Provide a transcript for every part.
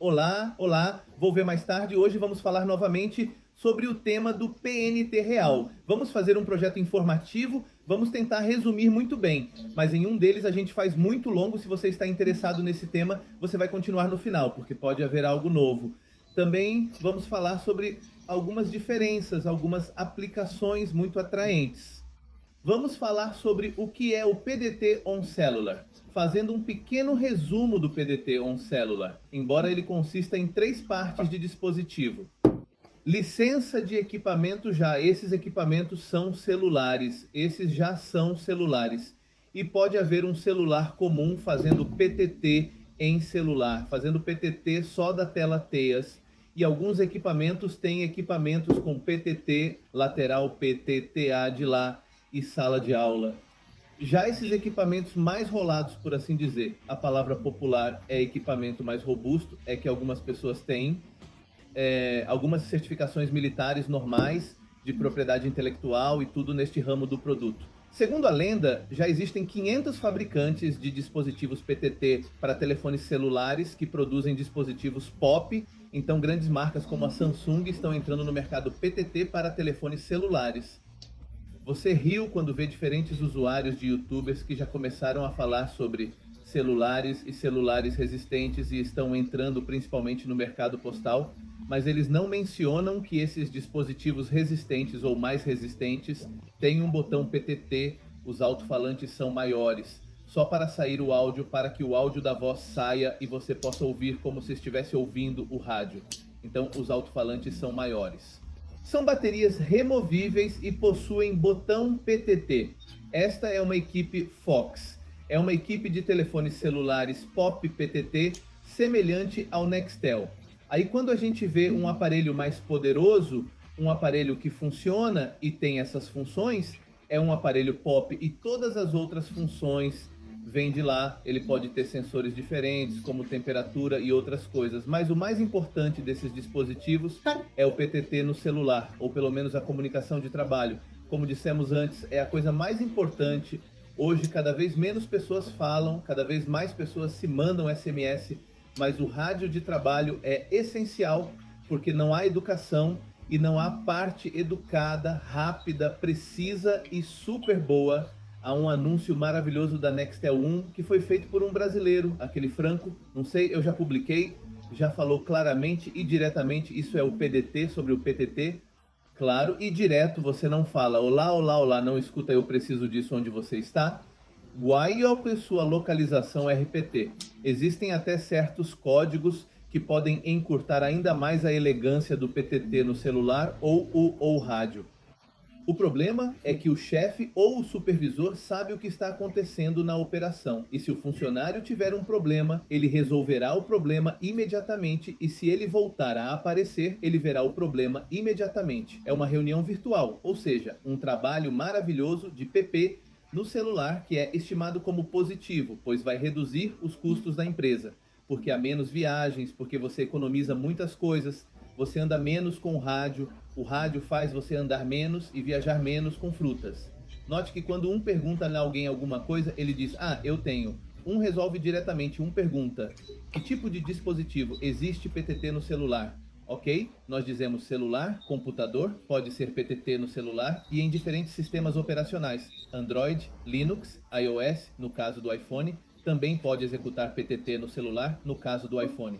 Olá, olá, vou ver mais tarde. Hoje vamos falar novamente sobre o tema do PNT real. Vamos fazer um projeto informativo, vamos tentar resumir muito bem, mas em um deles a gente faz muito longo. Se você está interessado nesse tema, você vai continuar no final, porque pode haver algo novo. Também vamos falar sobre algumas diferenças, algumas aplicações muito atraentes. Vamos falar sobre o que é o PDT on Cellular, fazendo um pequeno resumo do PDT on Cellular, embora ele consista em 3 partes de dispositivo. Licença de equipamento já, esses equipamentos são celulares, esses já são celulares. E pode haver um celular comum fazendo PTT em celular, fazendo PTT só da tela teias. E alguns equipamentos têm equipamentos com PTT lateral, PTTA de lá e sala de aula. Já esses equipamentos mais rolados, por assim dizer, a palavra popular é equipamento mais robusto, é que algumas pessoas têm, algumas certificações militares normais de propriedade intelectual e tudo neste ramo do produto. Segundo a lenda, já existem 500 fabricantes de dispositivos PTT para telefones celulares que produzem dispositivos POP, então grandes marcas como a Samsung estão entrando no mercado PTT para telefones celulares. Você riu quando vê diferentes usuários de youtubers que já começaram a falar sobre celulares e celulares resistentes e estão entrando principalmente no mercado postal, mas eles não mencionam que esses dispositivos resistentes ou mais resistentes têm um botão PTT, os alto-falantes são maiores, só para sair o áudio, para que o áudio da voz saia e você possa ouvir como se estivesse ouvindo o rádio. Então os alto-falantes são maiores. São baterias removíveis e possuem botão PTT. Esta é uma equipe Fox. É uma equipe de telefones celulares POP PTT semelhante ao Nextel. Aí quando a gente vê um aparelho mais poderoso, um aparelho que funciona e tem essas funções, é um aparelho POP e todas as outras funções vêm de lá. Ele pode ter sensores diferentes, como temperatura e outras coisas. Mas o mais importante desses dispositivos é o PTT no celular, ou pelo menos a comunicação de trabalho. Como dissemos antes, é a coisa mais importante. Hoje, cada vez menos pessoas falam, cada vez mais pessoas se mandam SMS, mas o rádio de trabalho é essencial, porque não há educação e não há parte educada, rápida, precisa e super boa. Há um anúncio maravilhoso da Nextel 1 que foi feito por um brasileiro, aquele Franco, não sei, eu já publiquei, já falou claramente e diretamente, isso é o PDT sobre o PTT, claro, e direto você não fala, olá, olá, olá, não escuta, eu preciso disso onde você está. Guaiope sua localização RPT. Existem até certos códigos que podem encurtar ainda mais a elegância do PTT no celular ou rádio. O problema é que o chefe ou o supervisor sabe o que está acontecendo na operação. E se o funcionário tiver um problema, ele resolverá o problema imediatamente. E se ele voltar a aparecer, ele verá o problema imediatamente. É uma reunião virtual, ou seja, um trabalho maravilhoso de PP no celular que é estimado como positivo, pois vai reduzir os custos da empresa. Porque há menos viagens, porque você economiza muitas coisas, você anda menos com o rádio faz você andar menos e viajar menos com frutas. Note que quando um pergunta a alguém alguma coisa, ele diz, eu tenho. Um resolve diretamente, um pergunta, que tipo de dispositivo existe PTT no celular? Ok, nós dizemos celular, computador, pode ser PTT no celular e em diferentes sistemas operacionais, Android, Linux, iOS, no caso do iPhone, também pode executar PTT no celular, no caso do iPhone.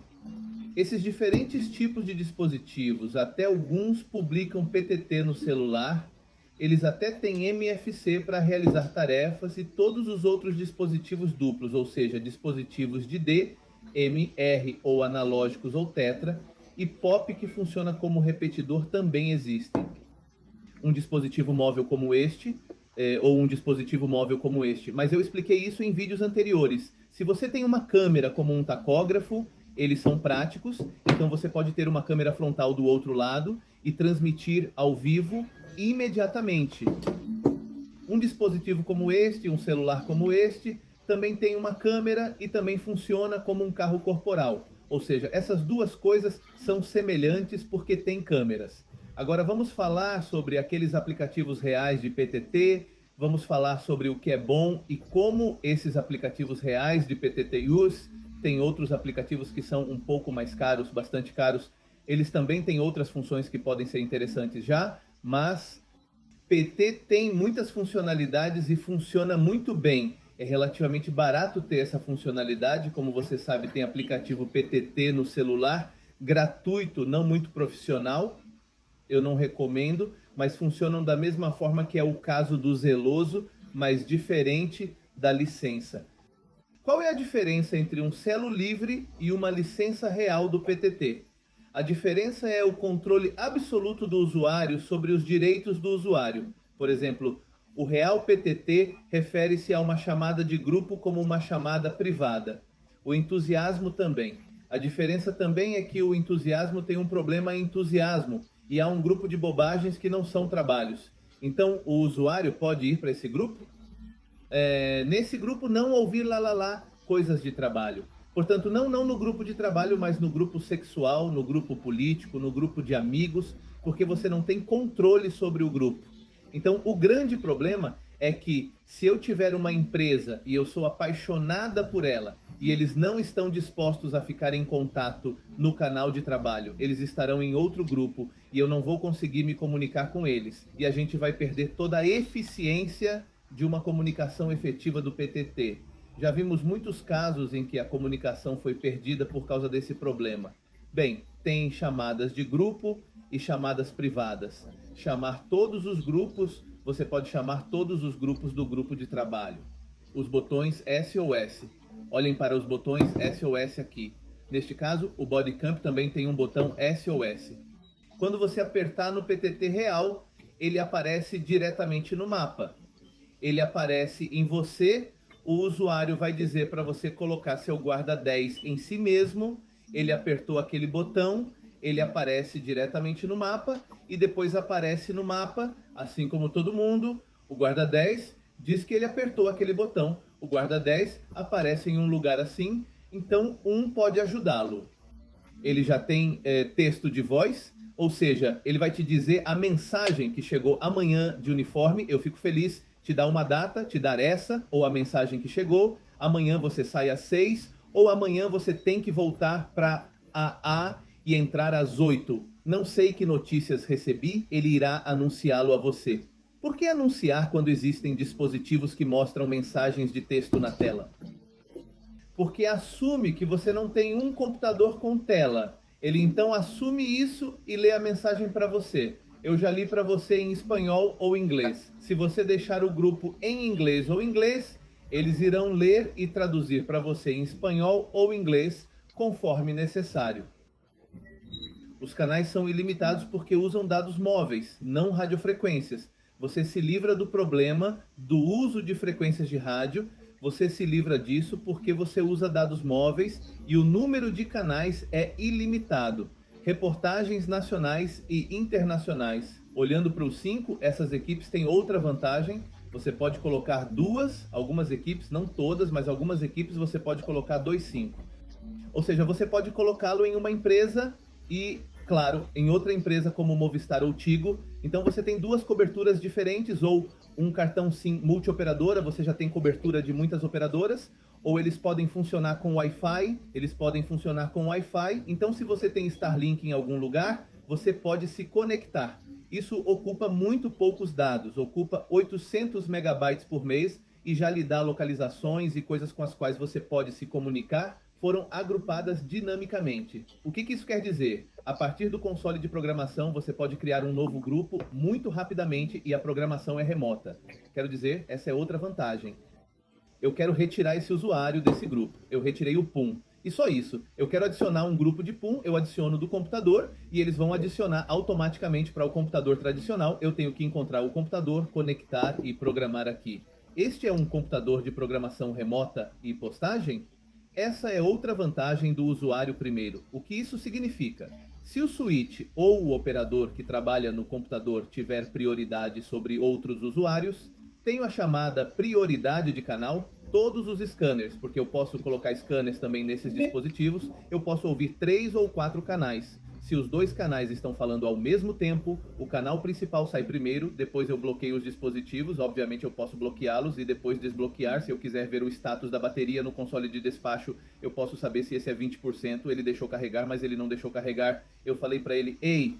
Esses diferentes tipos de dispositivos, até alguns publicam PTT no celular, eles até têm MFC para realizar tarefas e todos os outros dispositivos duplos, ou seja, dispositivos de D, M, R ou analógicos ou tetra, e POP que funciona como repetidor também existem. Um dispositivo móvel como este, ou um dispositivo móvel como este, mas eu expliquei isso em vídeos anteriores. Se você tem uma câmera como um tacógrafo, eles são práticos, então você pode ter uma câmera frontal do outro lado e transmitir ao vivo imediatamente. Um dispositivo como este, um celular como este, também tem uma câmera e também funciona como um carro corporal. Ou seja, essas duas coisas são semelhantes porque têm câmeras. Agora vamos falar sobre aqueles aplicativos reais de PTT, vamos falar sobre o que é bom e como esses aplicativos reais de PTT Use tem outros aplicativos que são um pouco mais caros, bastante caros. Eles também têm outras funções que podem ser interessantes já, mas PT tem muitas funcionalidades e funciona muito bem. É relativamente barato ter essa funcionalidade, como você sabe, tem aplicativo PTT no celular, gratuito, não muito profissional, eu não recomendo, mas funcionam da mesma forma que é o caso do Zeloso, mas diferente da licença. Qual é a diferença entre um celo livre e uma licença real do PTT? A diferença é o controle absoluto do usuário sobre os direitos do usuário. Por exemplo, o Real PTT refere-se a uma chamada de grupo como uma chamada privada. O entusiasmo também. A diferença também é que o entusiasmo tem um problema entusiasmo e há um grupo de bobagens que não são trabalhos. Então, o usuário pode ir para esse grupo? Nesse grupo não ouvir lá, coisas de trabalho. Portanto, não no grupo de trabalho, mas no grupo sexual, no grupo político, no grupo de amigos, porque você não tem controle sobre o grupo. Então, o grande problema é que se eu tiver uma empresa e eu sou apaixonada por ela e eles não estão dispostos a ficar em contato no canal de trabalho, eles estarão em outro grupo e eu não vou conseguir me comunicar com eles. E a gente vai perder toda a eficiência de uma comunicação efetiva do PTT. Já vimos muitos casos em que a comunicação foi perdida por causa desse problema. Bem, tem chamadas de grupo e chamadas privadas. Chamar todos os grupos, você pode chamar todos os grupos do grupo de trabalho. Os botões SOS. Olhem para os botões SOS aqui. Neste caso, o Bodycamp também tem um botão SOS. Quando você apertar no PTT real, ele aparece diretamente no mapa. Ele aparece em você, o usuário vai dizer para você colocar seu guarda 10 em si mesmo, ele apertou aquele botão, ele aparece diretamente no mapa e depois aparece no mapa, assim como todo mundo, o guarda 10 diz que ele apertou aquele botão, o guarda 10 aparece em um lugar assim, então um pode ajudá-lo. Ele já tem texto de voz, ou seja, ele vai te dizer a mensagem que chegou amanhã de uniforme, eu fico feliz, te dá uma data, te dar essa, ou a mensagem que chegou, amanhã você sai às 6, ou amanhã você tem que voltar para a e entrar às 8. Não sei que notícias recebi, ele irá anunciá-lo a você. Por que anunciar quando existem dispositivos que mostram mensagens de texto na tela? Porque assume que você não tem um computador com tela. Ele então assume isso e lê a mensagem para você. Eu já li para você em espanhol ou inglês. Se você deixar o grupo em inglês ou inglês, eles irão ler e traduzir para você em espanhol ou inglês, conforme necessário. Os canais são ilimitados porque usam dados móveis, não radiofrequências. Você se livra do problema do uso de frequências de rádio, você se livra disso porque você usa dados móveis e o número de canais é ilimitado. Reportagens nacionais e internacionais. Olhando para os 5, essas equipes têm outra vantagem. Você pode colocar duas, algumas equipes, não todas, mas algumas equipes você pode colocar 2/5. Ou seja, você pode colocá-lo em uma empresa e, claro, em outra empresa como Movistar ou Tigo. Então você tem duas coberturas diferentes, ou um cartão SIM multioperadora, você já tem cobertura de muitas operadoras, ou eles podem funcionar com Wi-Fi, Então, se você tem Starlink em algum lugar, você pode se conectar. Isso ocupa muito poucos dados, ocupa 800 megabytes por mês e já lhe dá localizações e coisas com as quais você pode se comunicar, foram agrupadas dinamicamente. O que isso quer dizer? A partir do console de programação, você pode criar um novo grupo muito rapidamente e a programação é remota. Quero dizer, essa é outra vantagem. Eu quero retirar esse usuário desse grupo. Eu retirei o PUM. E só isso. Eu quero adicionar um grupo de PUM, eu adiciono do computador e eles vão adicionar automaticamente para o computador tradicional. Eu tenho que encontrar o computador, conectar e programar aqui. Este é um computador de programação remota e postagem? Essa é outra vantagem do usuário primeiro. O que isso significa? Se o switch ou o operador que trabalha no computador tiver prioridade sobre outros usuários, tenho a chamada prioridade de canal, todos os scanners, porque eu posso colocar scanners também nesses dispositivos, eu posso ouvir 3 ou 4 canais. Se os dois canais estão falando ao mesmo tempo, o canal principal sai primeiro, depois eu bloqueio os dispositivos, obviamente eu posso bloqueá-los e depois desbloquear. Se eu quiser ver o status da bateria no console de despacho, eu posso saber se esse é 20%, ele deixou carregar, mas ele não deixou carregar. Eu falei para ele, ei,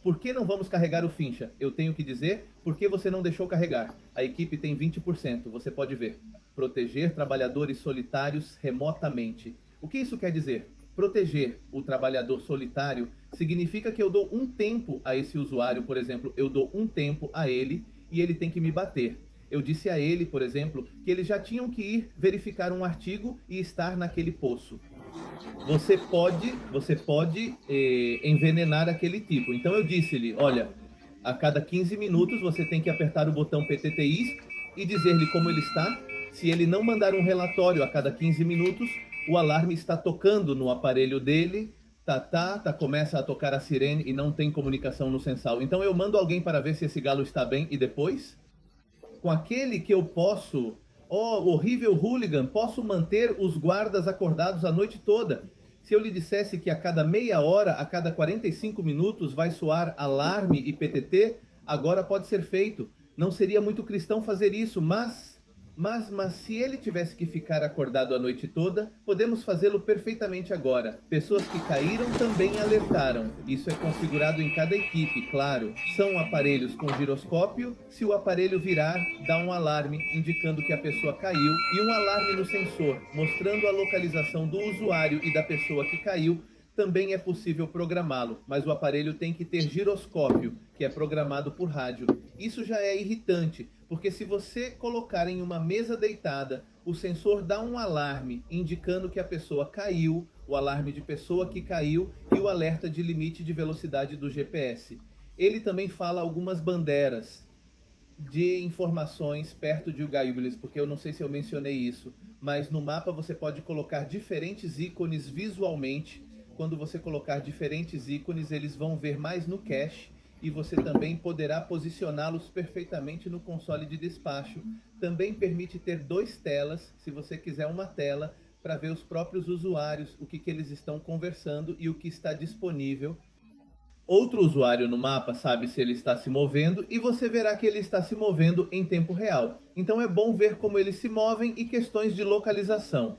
por que não vamos carregar o Fincha? Eu tenho que dizer, por que você não deixou carregar? A equipe tem 20%, você pode ver. Proteger trabalhadores solitários remotamente. O que isso quer dizer? Proteger o trabalhador solitário significa que eu dou um tempo a esse usuário, por exemplo, eu dou um tempo a ele e ele tem que me bater. Eu disse a ele, por exemplo, que eles já tinham que ir verificar um artigo e estar naquele poço. Você pode envenenar aquele tipo. Então eu disse-lhe, olha, a cada 15 minutos você tem que apertar o botão PTTI e dizer-lhe como ele está. Se ele não mandar um relatório a cada 15 minutos, o alarme está tocando no aparelho dele, começa a tocar a sirene e não tem comunicação no sensal. Então eu mando alguém para ver se esse galo está bem e depois, com aquele que eu posso, horrível hooligan, posso manter os guardas acordados a noite toda. Se eu lhe dissesse que a cada meia hora, a cada 45 minutos vai soar alarme e PTT, agora pode ser feito. Não seria muito cristão fazer isso, mas se ele tivesse que ficar acordado a noite toda, podemos fazê-lo perfeitamente agora. Pessoas que caíram também alertaram. Isso é configurado em cada equipe, claro. São aparelhos com giroscópio. Se o aparelho virar, dá um alarme indicando que a pessoa caiu e um alarme no sensor, mostrando a localização do usuário e da pessoa que caiu. Também é possível programá-lo, mas o aparelho tem que ter giroscópio, que é programado por rádio. Isso já é irritante, porque se você colocar em uma mesa deitada, o sensor dá um alarme indicando que a pessoa caiu, o alarme de pessoa que caiu e o alerta de limite de velocidade do GPS. Ele também fala algumas bandeiras de informações perto de Ugaíbulis, porque eu não sei se eu mencionei isso, mas no mapa você pode colocar diferentes ícones visualmente. Quando você colocar diferentes ícones, eles vão ver mais no cache e você também poderá posicioná-los perfeitamente no console de despacho. Também permite ter 2 telas, se você quiser uma tela, para ver os próprios usuários, o que eles estão conversando e o que está disponível. Outro usuário no mapa sabe se ele está se movendo e você verá que ele está se movendo em tempo real. Então é bom ver como eles se movem e questões de localização.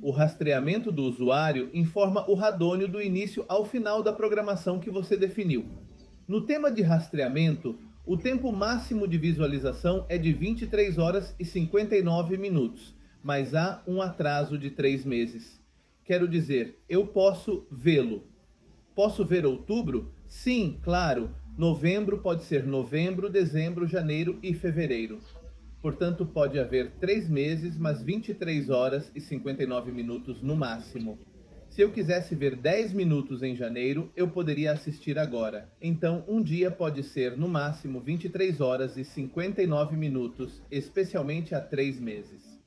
O rastreamento do usuário informa o radônio do início ao final da programação que você definiu. No tema de rastreamento, o tempo máximo de visualização é de 23 horas e 59 minutos, mas há um atraso de 3 meses. Quero dizer, eu posso vê-lo. Posso ver outubro? Sim, claro. Novembro pode ser novembro, dezembro, janeiro e fevereiro. Portanto, pode haver 3 meses, mas 23 horas e 59 minutos no máximo. Se eu quisesse ver 10 minutos em janeiro, eu poderia assistir agora. Então, um dia pode ser, no máximo, 23 horas e 59 minutos, especialmente há 3 meses.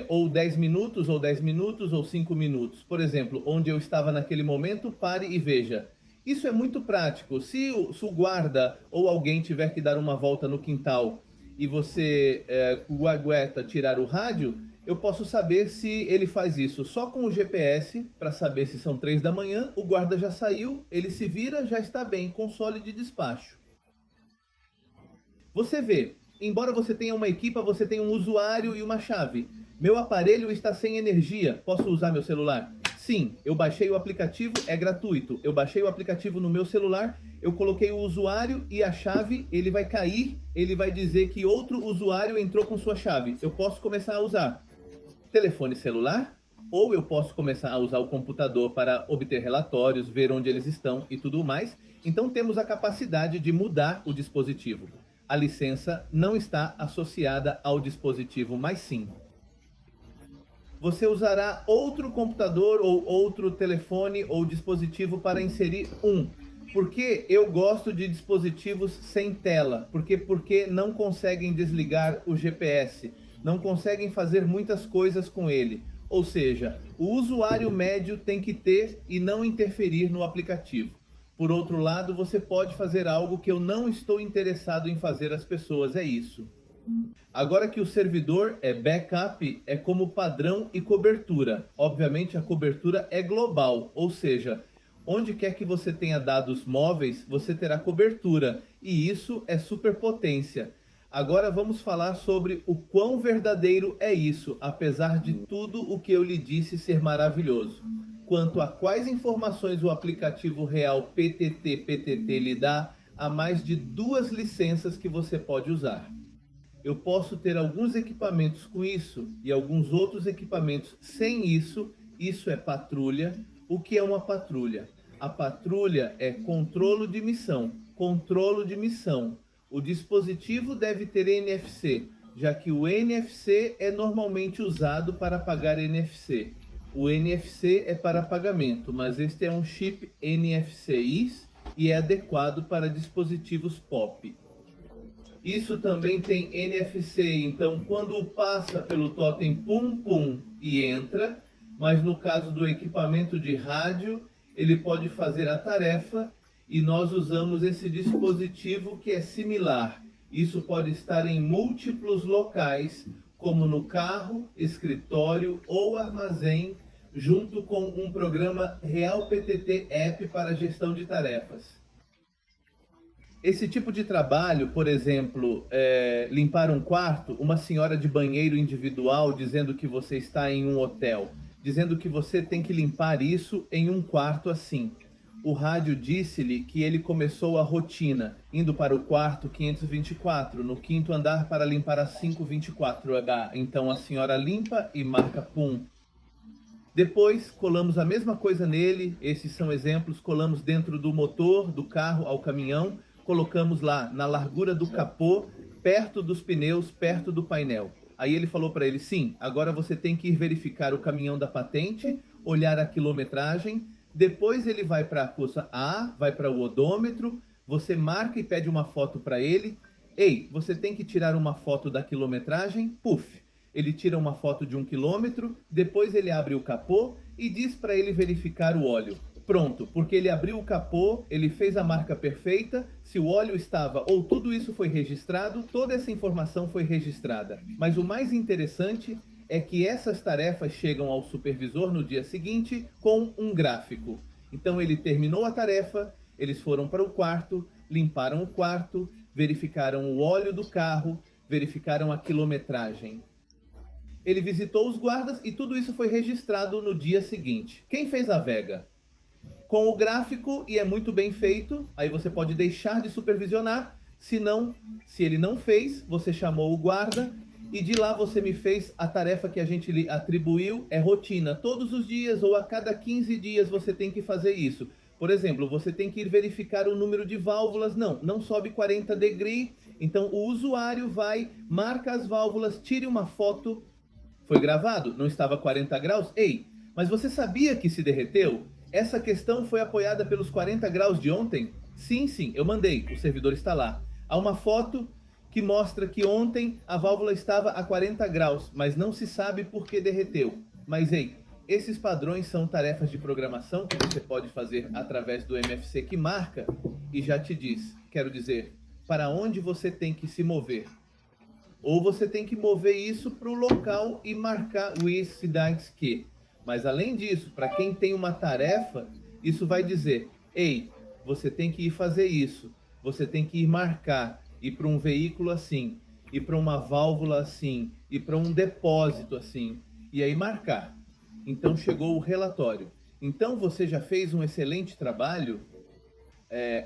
Ou 10 minutos, ou 10 minutos, ou 5 minutos. Por exemplo, onde eu estava naquele momento, pare e veja. Isso é muito prático. Se o guarda ou alguém tiver que dar uma volta no quintal e você, o aguenta, tirar o rádio, eu posso saber se ele faz isso só com o GPS, para saber se são 3 da manhã, o guarda já saiu, ele se vira, já está bem, console de despacho. Você vê, embora você tenha uma equipa, você tem um usuário e uma chave. Meu aparelho está sem energia, posso usar meu celular? Sim, eu baixei o aplicativo, é gratuito. Eu baixei o aplicativo no meu celular, eu coloquei o usuário e a chave, ele vai cair, ele vai dizer que outro usuário entrou com sua chave. Eu posso começar a usar telefone celular, ou eu posso começar a usar o computador para obter relatórios, ver onde eles estão e tudo mais. Então temos a capacidade de mudar o dispositivo. A licença não está associada ao dispositivo, mas sim. Você usará outro computador ou outro telefone ou dispositivo para inserir um. Porque eu gosto de dispositivos sem tela. Porque não conseguem desligar o GPS. Não conseguem fazer muitas coisas com ele. Ou seja, o usuário médio tem que ter e não interferir no aplicativo. Por outro lado, você pode fazer algo que eu não estou interessado em fazer às pessoas, é isso. Agora que o servidor é backup, é como padrão e cobertura. Obviamente a cobertura é global, ou seja, Onde quer que você tenha dados móveis, você terá cobertura, e isso é superpotência. Agora vamos falar sobre o quão verdadeiro é isso, apesar de tudo o que eu lhe disse ser maravilhoso. Quanto a quais informações o aplicativo real PTT lhe dá, há mais de 2 licenças que você pode usar. Eu posso ter alguns equipamentos com isso e alguns outros equipamentos sem isso. Isso é patrulha. O que é uma patrulha? A patrulha é controle de missão. Controle de missão. O dispositivo deve ter NFC, já que o NFC é normalmente usado para pagar NFC. O NFC é para pagamento, mas este é um chip NFC-IS e é adequado para dispositivos POP. Isso também tem NFC, então quando passa pelo totem pum e entra, mas no caso do equipamento de rádio, ele pode fazer a tarefa e nós usamos esse dispositivo que é similar. Isso pode estar em múltiplos locais, como no carro, escritório ou armazém, junto com um programa Real PTT App para gestão de tarefas. Esse tipo de trabalho, por exemplo, limpar um quarto, uma senhora de banheiro individual dizendo que você está em um hotel, dizendo que você tem que limpar isso em um quarto assim. O rádio disse-lhe que ele começou a rotina, indo para o quarto 524, no 5º andar para limpar a 524H. Então a senhora limpa e marca pum. Depois colamos a mesma coisa nele, esses são exemplos, colamos dentro do motor, do carro ao caminhão, colocamos lá na largura do capô, perto dos pneus, perto do painel. Aí ele falou para ele, sim, agora você tem que ir verificar o caminhão da patente, olhar a quilometragem, depois ele vai para a coisa A, vai para o odômetro, você marca e pede uma foto para ele. Ei, você tem que tirar uma foto da quilometragem, puf. Ele tira uma foto de 1 quilômetro, depois ele abre o capô e diz para ele verificar o óleo. Pronto, porque ele abriu o capô, ele fez a marca perfeita, se o óleo estava ou tudo isso foi registrado, toda essa informação foi registrada. Mas o mais interessante é que essas tarefas chegam ao supervisor no dia seguinte com um gráfico. Então ele terminou a tarefa, eles foram para o quarto, limparam o quarto, verificaram o óleo do carro, verificaram a quilometragem. Ele visitou os guardas e tudo isso foi registrado no dia seguinte. Quem fez a vega? Com o gráfico, e é muito bem feito, aí você pode deixar de supervisionar, se ele não fez, você chamou o guarda, e de lá você me fez a tarefa que a gente lhe atribuiu, é rotina, todos os dias ou a cada 15 dias você tem que fazer isso. Por exemplo, você tem que ir verificar o número de válvulas, não sobe 40 degrees, então o usuário vai, marca as válvulas, tire uma foto, foi gravado, não estava 40 graus, ei, mas você sabia que se derreteu? Essa questão foi apoiada pelos 40 graus de ontem? Sim, eu mandei, o servidor está lá. Há uma foto que mostra que ontem a válvula estava a 40 graus, mas não se sabe por que derreteu. Mas ei, esses padrões são tarefas de programação que você pode fazer através do MFC que marca e já te diz, quero dizer, para onde você tem que se mover. Ou você tem que mover isso para o local e marcar o cidades que. Mas além disso, para quem tem uma tarefa, isso vai dizer, ei, você tem que ir fazer isso, você tem que ir marcar, ir para um veículo assim, ir para uma válvula assim, ir para um depósito assim, e aí marcar. Então chegou o relatório. Então você já fez um excelente trabalho,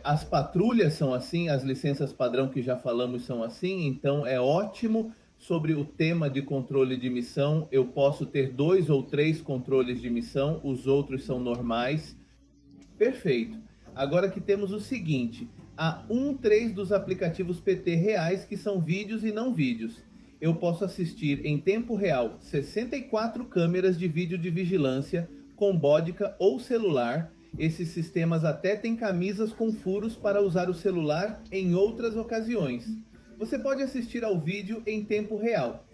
as patrulhas são assim, as licenças padrão que já falamos são assim, então é ótimo. Sobre o tema de controle de missão, eu posso ter 2 ou 3 controles de missão, os outros são normais. Perfeito. Agora que temos o seguinte, há 3 dos aplicativos PT reais que são vídeos e não vídeos. Eu posso assistir em tempo real 64 câmeras de vídeo de vigilância com bódica ou celular. Esses sistemas até têm camisas com furos para usar o celular em outras ocasiões. Você pode assistir ao vídeo em tempo real.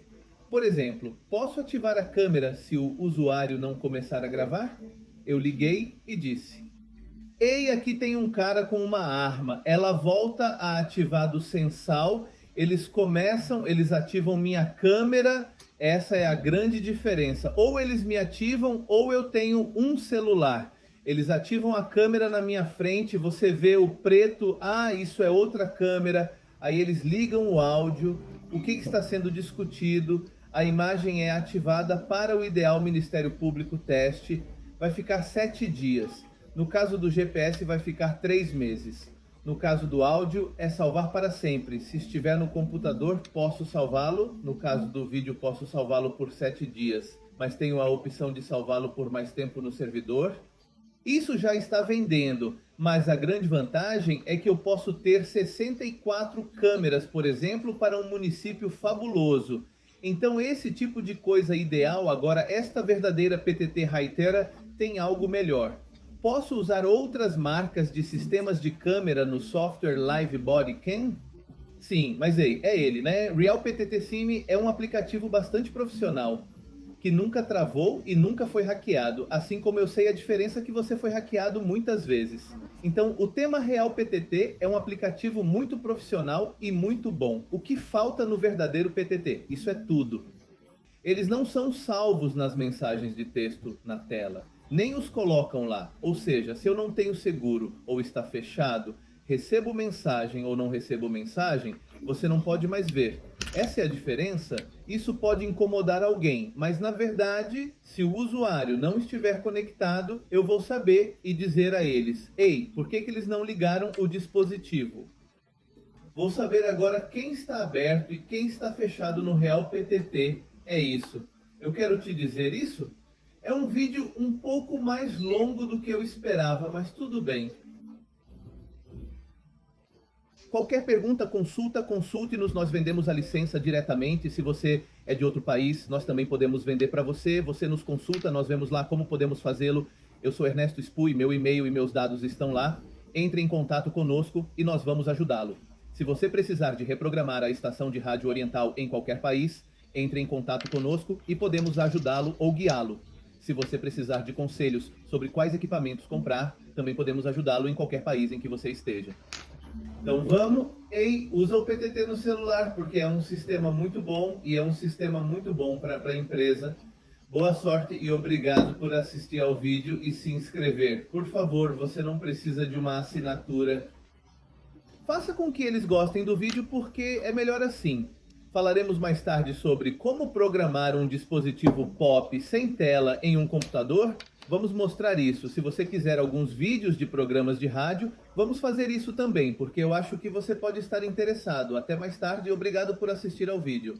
Por exemplo, posso ativar a câmera se o usuário não começar a gravar? Eu liguei e disse, ei, aqui tem um cara com uma arma. Ela volta a ativar do sensal, eles ativam minha câmera. Essa é a grande diferença. Ou eles me ativam ou eu tenho um celular. Eles ativam a câmera na minha frente, você vê o preto, isso é outra câmera. Aí eles ligam o áudio, o que está sendo discutido, a imagem é ativada para o ideal Ministério Público teste, vai ficar 7 dias. No caso do GPS vai ficar 3 meses. No caso do áudio é salvar para sempre. Se estiver no computador, posso salvá-lo. No caso do vídeo, posso salvá-lo por 7 dias, mas tenho a opção de salvá-lo por mais tempo no servidor. Isso já está vendendo, mas a grande vantagem é que eu posso ter 64 câmeras, por exemplo, para um município fabuloso. Então esse tipo de coisa ideal, agora esta verdadeira PTT Hytera tem algo melhor. Posso usar outras marcas de sistemas de câmera no software Live Body Cam? Sim, mas é ele, né? Real PTT Sim é um aplicativo bastante profissional, que nunca travou e nunca foi hackeado, assim como eu sei a diferença que você foi hackeado muitas vezes. Então, o tema Real PTT é um aplicativo muito profissional e muito bom. O que falta no verdadeiro PTT? Isso é tudo. Eles não são salvos nas mensagens de texto na tela, nem os colocam lá. Ou seja, se eu não tenho seguro ou está fechado, recebo mensagem ou não recebo mensagem, você não pode mais ver. Essa é a diferença. Isso pode incomodar alguém, mas na verdade, se o usuário não estiver conectado, eu vou saber e dizer a eles: ei, por que eles não ligaram o dispositivo? Vou saber agora quem está aberto e quem está fechado no Real PTT. É isso. Eu quero te dizer isso? É um vídeo um pouco mais longo do que eu esperava, mas tudo bem. Qualquer pergunta, consulte-nos, nós vendemos a licença diretamente. Se você é de outro país, nós também podemos vender para você. Você nos consulta, nós vemos lá como podemos fazê-lo. Eu sou Ernesto Spui, meu e-mail e meus dados estão lá. Entre em contato conosco e nós vamos ajudá-lo. Se você precisar de reprogramar a estação de rádio oriental em qualquer país, entre em contato conosco e podemos ajudá-lo ou guiá-lo. Se você precisar de conselhos sobre quais equipamentos comprar, também podemos ajudá-lo em qualquer país em que você esteja. Então vamos, usa o PTT no celular, porque é um sistema muito bom e é um sistema muito bom para a empresa. Boa sorte e obrigado por assistir ao vídeo e se inscrever. Por favor, você não precisa de uma assinatura. Faça com que eles gostem do vídeo, porque é melhor assim. Falaremos mais tarde sobre como programar um dispositivo POP sem tela em um computador. Vamos mostrar isso. Se você quiser alguns vídeos de programas de rádio, vamos fazer isso também, porque eu acho que você pode estar interessado. Até mais tarde e obrigado por assistir ao vídeo.